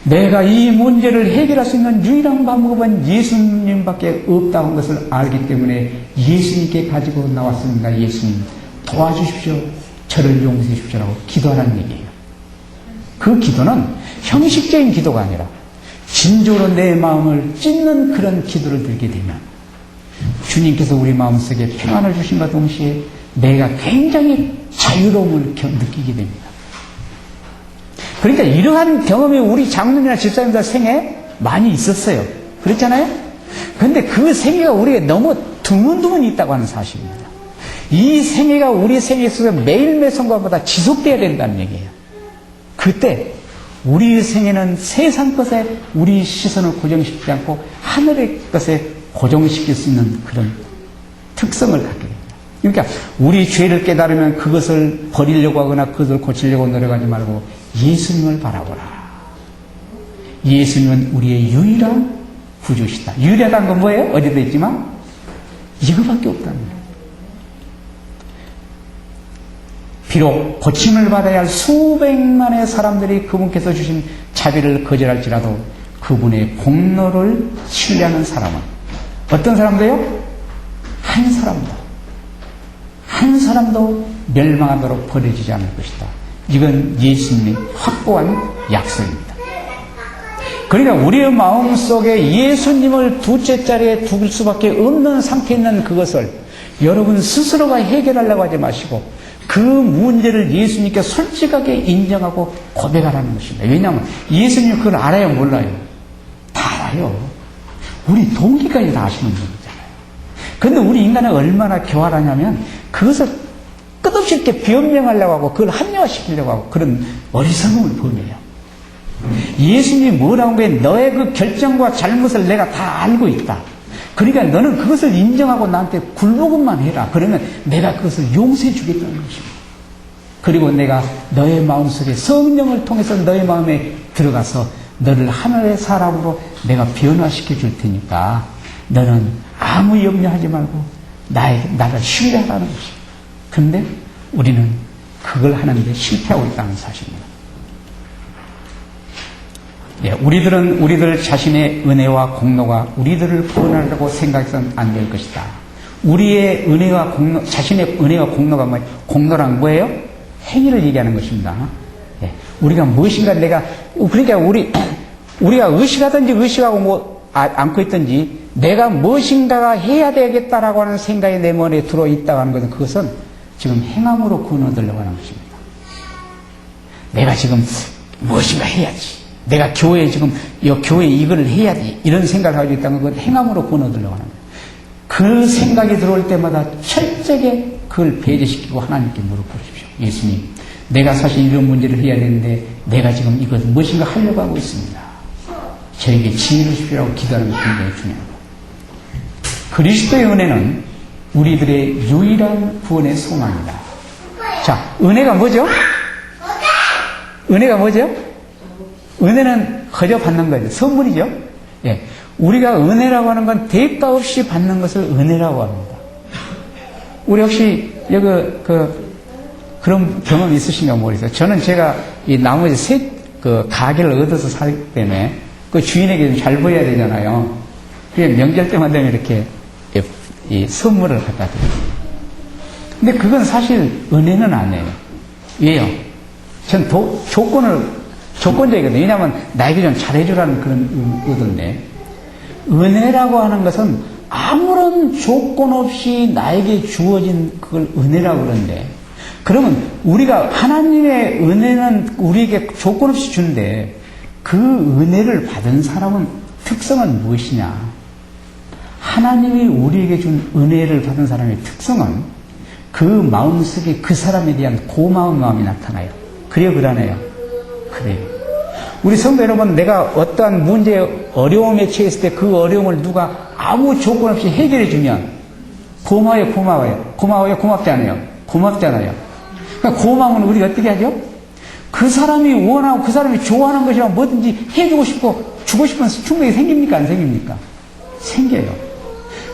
Speaker 1: 내가 이 문제를 해결할 수 있는 유일한 방법은 예수님밖에 없다는 것을 알기 때문에 예수님께 가지고 나왔습니다. 예수님 도와주십시오. 저를 용서해 주십시오라고 기도하라는 얘기예요. 그 기도는 형식적인 기도가 아니라 진정으로 내 마음을 찢는 그런 기도를 드리게 되면 주님께서 우리 마음속에 평안을 주신과 동시에 내가 굉장히 자유로움을 느끼게 됩니다. 그러니까 이러한 경험이 우리 장로님이나 집사님들 생에 많이 있었어요. 그렇잖아요? 그런데 그 생애가 우리에게 너무 드문드문 있다고 하는 사실입니다. 이 생애가 우리 생애 속에 매일매일 성과보다 지속돼야 된다는 얘기예요. 그때 우리 생애는 세상 것에 우리 시선을 고정시키지 않고 하늘의 것에 고정시킬 수 있는 그런 특성을 갖게 됩니다. 그러니까 우리 죄를 깨달으면 그것을 버리려고 하거나 그것을 고치려고 노력하지 말고 예수님을 바라보라. 예수님은 우리의 유일한 구주시다. 유일하다는 건 뭐예요? 어제도 있지만 이거밖에 없다는 거예요. 비록 고침을 받아야 할 수백만의 사람들이 그분께서 주신 자비를 거절할지라도 그분의 공로를 신뢰하는 사람은 어떤 사람도요? 한 사람도 멸망하도록 버려지지 않을 것이다. 이건 예수님이 확고한 약속입니다. 그러니까 우리의 마음속에 예수님을 둘째 자리에 둘 수밖에 없는 상태에 있는 그것을 여러분 스스로가 해결하려고 하지 마시고 그 문제를 예수님께 솔직하게 인정하고 고백하라는 것입니다. 왜냐하면 예수님이 그걸 알아요, 몰라요? 다 알아요. 우리 동기까지 다 아시는 분이잖아요. 그런데 우리 인간은 얼마나 교활하냐면 그것을 끝없이 이렇게 변명하려고 하고 그걸 합리화시키려고 하고 그런 어리석음을 범해요. 예수님이 뭐라고 한 거예요? 너의 그 결정과 잘못을 내가 다 알고 있다. 그러니까 너는 그것을 인정하고 나한테 굴복만 해라. 그러면 내가 그것을 용서해 주겠다는 것입니다. 그리고 내가 너의 마음속에 성령을 통해서 너의 마음에 들어가서 너를 하늘의 사람으로 내가 변화시켜 줄 테니까 너는 아무 염려하지 말고 나를 신뢰하라는 것입니다. 근데 우리는 그걸 하는데 실패하고 있다는 사실입니다. 우리들 자신의 은혜와 공로가 우리들을 구원하려고 생각해서는 안 될 것이다. 우리의 은혜와 공로, 자신의 은혜와 공로가 뭐예요? 공로란 뭐예요? 행위를 얘기하는 것입니다. 우리가 무엇인가 그러니까 우리가 의식하든지 의식하고 않고 있든지 내가 무엇인가가 해야 되겠다라고 하는 생각이 내 머리에 들어있다고 하는 것은 그것은 지금 행함으로 구원 얻으려고 하는 것입니다. 내가 지금 무엇인가 해야지. 내가 교회에 이걸 해야지. 이런 생각을 가지고 있다는 건 행함으로 구원 얻으려고 하는 거예요. 그 생각이 들어올 때마다 철저하게 그걸 배제시키고 하나님께 무릎 꿇으십시오. 예수님, 내가 사실 이런 문제를 해야 되는데 내가 지금 이것을 무엇인가 하려고 하고 있습니다. 저에게 지혜를 주시라고 기도하는 것이 굉장히 중요합니다. 그리스도의 은혜는 우리들의 유일한 구원의 소망이다. 자, 은혜가 뭐죠? 은혜가 뭐죠? 은혜는 그저 받는 거죠. 선물이죠. 예. 우리가 은혜라고 하는 건 대가 없이 받는 것을 은혜라고 합니다. 우리 혹시 여기 그런 경험 있으신가 모르겠어요. 저는 제가 이 나머지 가게를 얻어서 살기 때문에 그 주인에게 좀 잘 보여야 되잖아요. 그게 명절 때만 되면 이렇게 이 선물을 갖다 드려요. 근데 그건 사실 은혜는 아니에요. 왜요? 전 조건적이거든요. 왜냐하면 나에게 좀 잘해주라는 그런 의도인데, 은혜라고 하는 것은 아무런 조건 없이 나에게 주어진 그걸 은혜라고 그러는데, 그러면 우리가 하나님의 은혜는 우리에게 조건 없이 주는데 그 은혜를 받은 사람은 특성은 무엇이냐? 하나님이 우리에게 준 은혜를 받은 사람의 특성은 그 마음속에 그 사람에 대한 고마운 마음이 나타나요. 그래요, 그러네요. 그래요. 우리 성도 여러분, 내가 어떠한 문제, 어려움에 처했을 때 그 어려움을 누가 아무 조건 없이 해결해 주면 고마워요, 고마워요. 고마워요, 고맙지 않아요. 고맙지 않아요. 그러니까 고마움은 우리가 어떻게 하죠? 그 사람이 원하고 그 사람이 좋아하는 것이라면 뭐든지 해주고 싶고 주고 싶은 충동이 생깁니까? 안 생깁니까? 생겨요.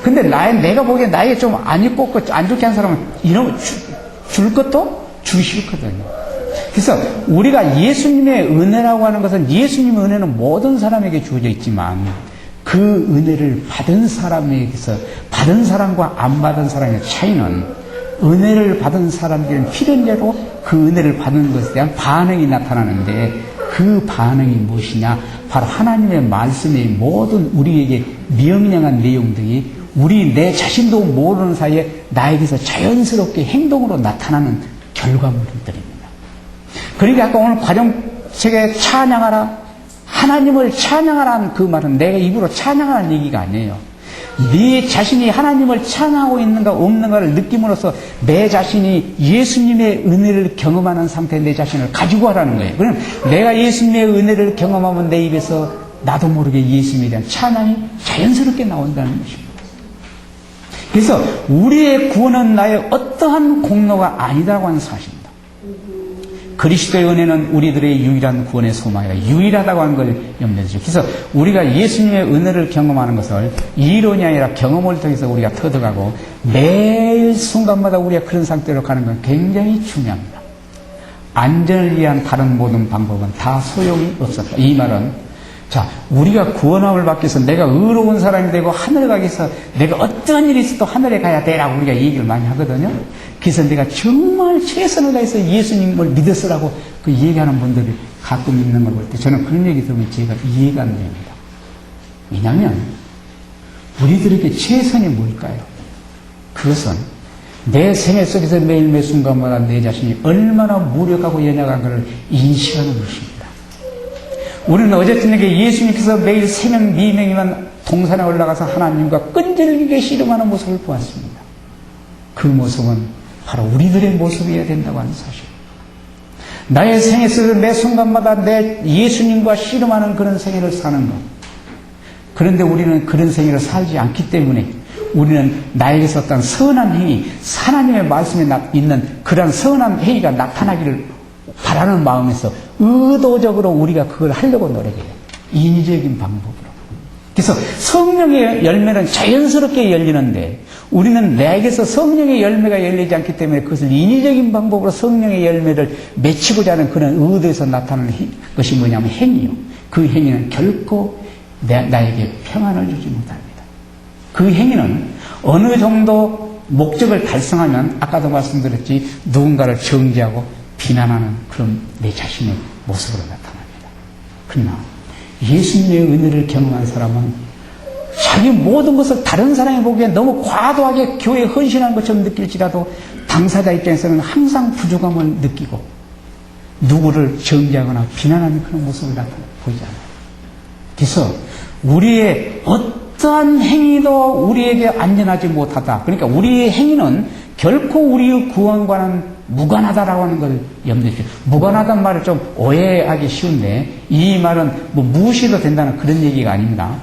Speaker 1: 근데 내가 보기엔 나에게 좀 안 이뻤고 안 좋게 한 사람은 이런 줄 것도 주기 싫거든요. 그래서 우리가 예수님의 은혜라고 하는 것은, 예수님의 은혜는 모든 사람에게 주어져 있지만 그 은혜를 받은 사람에게서, 받은 사람과 안 받은 사람의 차이는, 은혜를 받은 사람들은 필연대로 그 은혜를 받는 것에 대한 반응이 나타나는데, 그 반응이 무엇이냐? 바로 하나님의 말씀의 모든 우리에게 명령한 내용들이 내 자신도 모르는 사이에 나에게서 자연스럽게 행동으로 나타나는 결과물들입니다. 그러니까 아까 오늘 과정책에 찬양하라, 하나님을 찬양하라는 그 말은 내가 입으로 찬양하라는 얘기가 아니에요. 네 자신이 하나님을 찬양하고 있는가 없는가를 느낌으로써 내 자신이 예수님의 은혜를 경험하는 상태에 내 자신을 가지고 하라는 거예요. 그럼 내가 예수님의 은혜를 경험하면 내 입에서 나도 모르게 예수님에 대한 찬양이 자연스럽게 나온다는 것입니다. 그래서 우리의 구원은 나의 어떠한 공로가 아니다라고 하는 사실입니다. 그리스도의 은혜는 우리들의 유일한 구원의 소망이다. 유일하다고 하는 걸 염두에 두시오. 그래서 우리가 예수님의 은혜를 경험하는 것을 이론이 아니라 경험을 통해서 우리가 터득하고 매일 순간마다 우리가 그런 상태로 가는 건 굉장히 중요합니다. 안전을 위한 다른 모든 방법은 다 소용이 없었다. 이 말은, 자, 우리가 구원함을 받기 위해서 내가 의로운 사람이 되고 하늘에 가기 위해서 내가 어떤 일이 있어도 하늘에 가야 되라고 우리가 얘기를 많이 하거든요. 그래서 내가 정말 최선을 다해서 예수님을 믿었으라고 그 얘기하는 분들이 가끔 있는 걸 볼 때 저는 그런 얘기 들으면 제가 이해가 안 됩니다. 왜냐하면 우리들에게 최선이 뭘까요? 그것은 내 생애 속에서 매일 매 순간마다 내 자신이 얼마나 무력하고 연약한가를 인식하는 것입니다. 우리는 어제 저녁에 예수님께서 매일 새명 미명이면 동산에 올라가서 하나님과 끈질기게 씨름하는 모습을 보았습니다. 그 모습은 바로 우리들의 모습이어야 된다고 하는 사실. 나의 생애 속에서 매 순간마다 내 예수님과 씨름하는 그런 생애를 사는 것. 그런데 우리는 그런 생애를 살지 않기 때문에 우리는 나에게서 어떤 선한 행위, 하나님의 말씀에 있는 그런 선한 행위가 나타나기를 바라는 마음에서 의도적으로 우리가 그걸 하려고 노력해요. 인위적인 방법으로. 그래서 성령의 열매는 자연스럽게 열리는데 우리는 내게서 성령의 열매가 열리지 않기 때문에 그것을 인위적인 방법으로 성령의 열매를 맺히고자 하는 그런 의도에서 나타나는 것이 뭐냐면 행위요. 그 행위는 결코 나에게 평안을 주지 못합니다. 그 행위는 어느 정도 목적을 달성하면 아까도 말씀드렸지 누군가를 정죄하고 비난하는 그런 내 자신의 모습으로 나타납니다. 그러나 예수님의 은혜를 경험한 사람은 자기 모든 것을 다른 사람이 보기엔 너무 과도하게 교회에 헌신한 것처럼 느낄지라도 당사자 입장에서는 항상 부족함을 느끼고 누구를 정죄하거나 비난하는 그런 모습을 보이지 않아요. 그래서 우리의 어떠한 행위도 우리에게 안전하지 못하다. 그러니까 우리의 행위는 결코 우리의 구원과는 무관하다라고 하는 걸 염두에 주십시오. 무관하다는 말을 좀 오해하기 쉬운데 이 말은 뭐 무시도 된다는 그런 얘기가 아닙니다.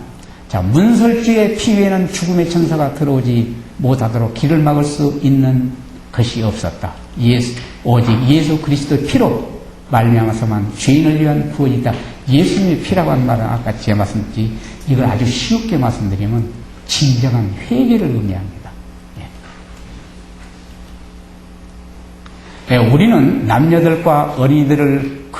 Speaker 1: 자, 문설주의 피 위에는 죽음의 천사가 들어오지 못하도록 길을 막을 수 있는 것이 없었다. 오직 예수 그리스도의 피로 말미암아서만 죄인을 위한 구원이 있다. 예수님의 피라고 하는 말은 아까 제가 말씀드렸지 이걸 아주 쉽게 말씀드리면 진정한 회개를 의미합니다. 우리는 남녀들과 어린이들을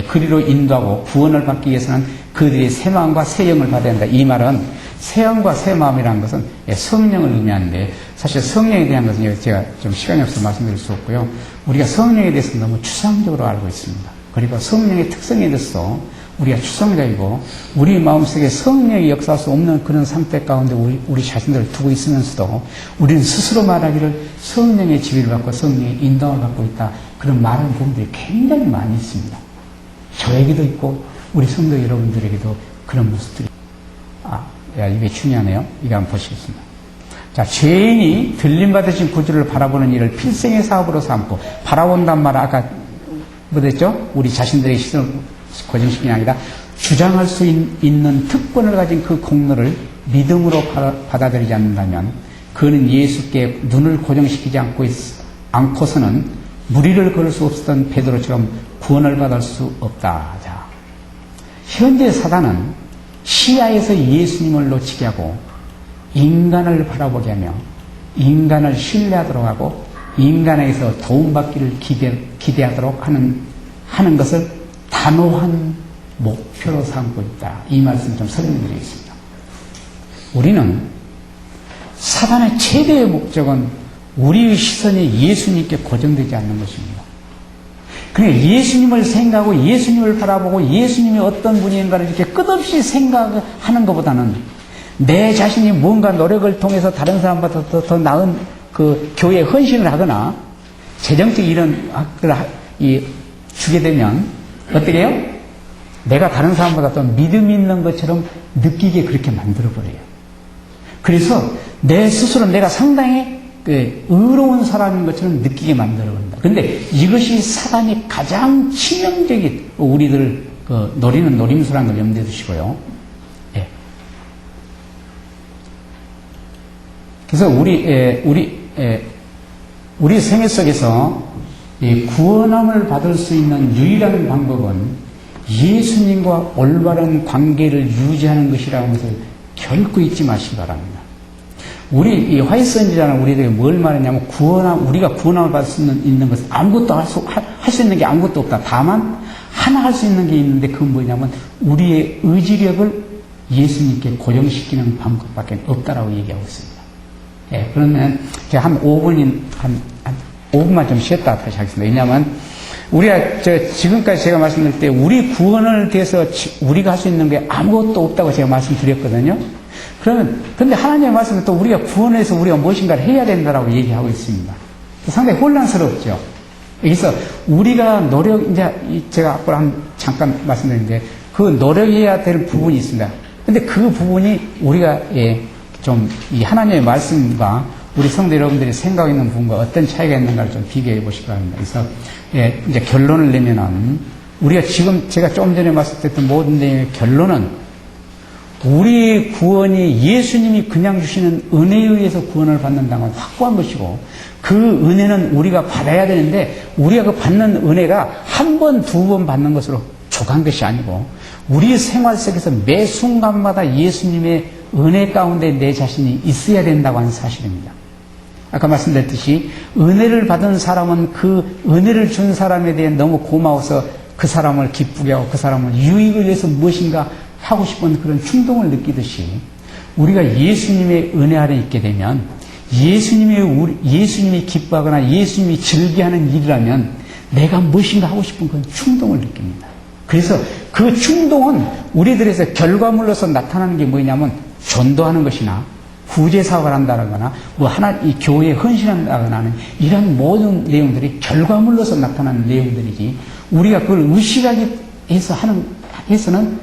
Speaker 1: 그리로 인도하고 구원을 받기 위해서는 그들이 새 마음과 새 영을 받아야 한다. 이 말은 새 영과 새 마음이라는 것은 성령을 의미하는데 사실 성령에 대한 것은 제가 좀 시간이 없어서 말씀드릴 수 없고요. 우리가 성령에 대해서 너무 추상적으로 알고 있습니다. 그리고 성령의 특성에 대해서 우리가 추상적이고 우리 마음속에 성령이 역사할 수 없는 그런 상태 가운데 우리 자신들을 두고 있으면서도 우리는 스스로 말하기를 성령의 지휘를 받고 성령의 인도를 받고 있다. 그런 말하는 부분들이 굉장히 많이 있습니다. 저에게도 있고 우리 성도 여러분들에게도 그런 모습들이 이게 중요하네요. 이거 한번 보시겠습니다. 자, 죄인이 들림받으신 구주를 바라보는 일을 필생의 사업으로 삼고 바라본단 말은 아까 뭐 됐죠? 우리 자신들의 시선을 고정시키는 게 아니라 주장할 수 있는 특권을 가진 그 공로를 믿음으로 받아들이지 않는다면 그는 예수께 눈을 고정시키지 않고서는 무리를 걸을 수 없었던 베드로처럼 구원을 받을 수 없다. 자, 현재 사단은 시야에서 예수님을 놓치게 하고 인간을 바라보게 하며 인간을 신뢰하도록 하고 인간에게서 도움받기를 기대하도록 하는 것을 단호한 목표로 삼고 있다. 이 말씀 좀 설명드리겠습니다. 우리는 사단의 최대의 목적은 우리의 시선이 예수님께 고정되지 않는 것입니다. 그러니까 예수님을 생각하고 예수님을 바라보고 예수님이 어떤 분인가를 이렇게 끝없이 생각하는 것보다는 내 자신이 뭔가 노력을 통해서 다른 사람보다 더 나은 그 교회에 헌신을 하거나 재정적 이런 학들을 주게 되면 어떻게 해요? 내가 다른 사람보다 더 믿음 있는 것처럼 느끼게 그렇게 만들어버려요. 그래서 내 스스로 내가 상당히 의로운 사람인 것처럼 느끼게 만들어버린다. 그런데 이것이 사단이 가장 치명적인 우리들 노리는 노림수라는 걸 염두에 두시고요. 예. 그래서 우리 생애 속에서 구원함을 받을 수 있는 유일한 방법은 예수님과 올바른 관계를 유지하는 것이라는 것을 결코 잊지 마시기 바랍니다. 우리 이 화이트 선지자는 우리에게 뭘 말했냐면 우리가 구원함을 받을 수 있는 것은 아무것도 할 수 있는 게 아무것도 없다. 다만 하나 할 수 있는 게 있는데 그건 뭐냐면 우리의 의지력을 예수님께 고정시키는 방법밖에 없다라고 얘기하고 있습니다. 예, 그러면 제가 한 5분만 좀 쉬었다 다시 하겠습니다. 왜냐하면 우리가 지금까지 제가 말씀드릴 때 우리 구원을 위해서 우리가 할 수 있는 게 아무것도 없다고 제가 말씀드렸거든요. 근데 하나님의 말씀은 또 우리가 구원해서 우리가 무엇인가를 해야 된다라고 얘기하고 있습니다. 상당히 혼란스럽죠. 그래서 우리가 이제 제가 앞으로 잠깐 말씀드렸는데 그 노력해야 될 부분이 있습니다. 근데 그 부분이 우리가 좀 이 하나님의 말씀과 우리 성도 여러분들이 생각하고 있는 부분과 어떤 차이가 있는가를 좀 비교해 보시기 바랍니다. 그래서 이제 결론을 내면은 우리가 지금 제가 조금 전에 말씀드렸던 모든 내용의 결론은 우리 구원이 예수님이 그냥 주시는 은혜에 의해서 구원을 받는다는 건 확고한 것이고 그 은혜는 우리가 받아야 되는데 우리가 그 받는 은혜가 한 번, 두 번 받는 것으로 족한 것이 아니고 우리 생활 속에서 매 순간마다 예수님의 은혜 가운데 내 자신이 있어야 된다고 하는 사실입니다. 아까 말씀드렸듯이 은혜를 받은 사람은 그 은혜를 준 사람에 대해 너무 고마워서 그 사람을 기쁘게 하고 그 사람을 유익을 위해서 무엇인가 하고 싶은 그런 충동을 느끼듯이 우리가 예수님의 은혜 아래 있게 되면 예수님이 기뻐하거나 예수님이 즐겨하는 일이라면 내가 무엇인가 하고 싶은 그런 충동을 느낍니다. 그래서 그 충동은 우리들에서 결과물로서 나타나는 게 뭐냐면 전도하는 것이나 구제사업을 한다거나 이 교회에 헌신한다거나 하는 이런 모든 내용들이 결과물로서 나타나는 내용들이지 우리가 그걸 의식하기 해서는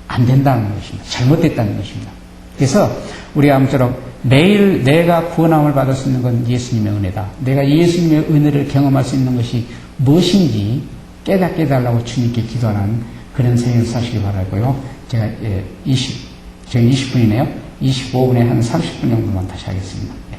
Speaker 1: 안 된다는 것입니다. 잘못됐다는 것입니다. 그래서 우리가 아무쪼록 매일 내가 구원함을 받을 수 있는 건 예수님의 은혜다. 내가 예수님의 은혜를 경험할 수 있는 것이 무엇인지 깨닫게 해달라고 주님께 기도하는 그런 생을 사시기 바라고요. 제가 20분이네요. 25분에 한 30분 정도만 다시 하겠습니다. 네.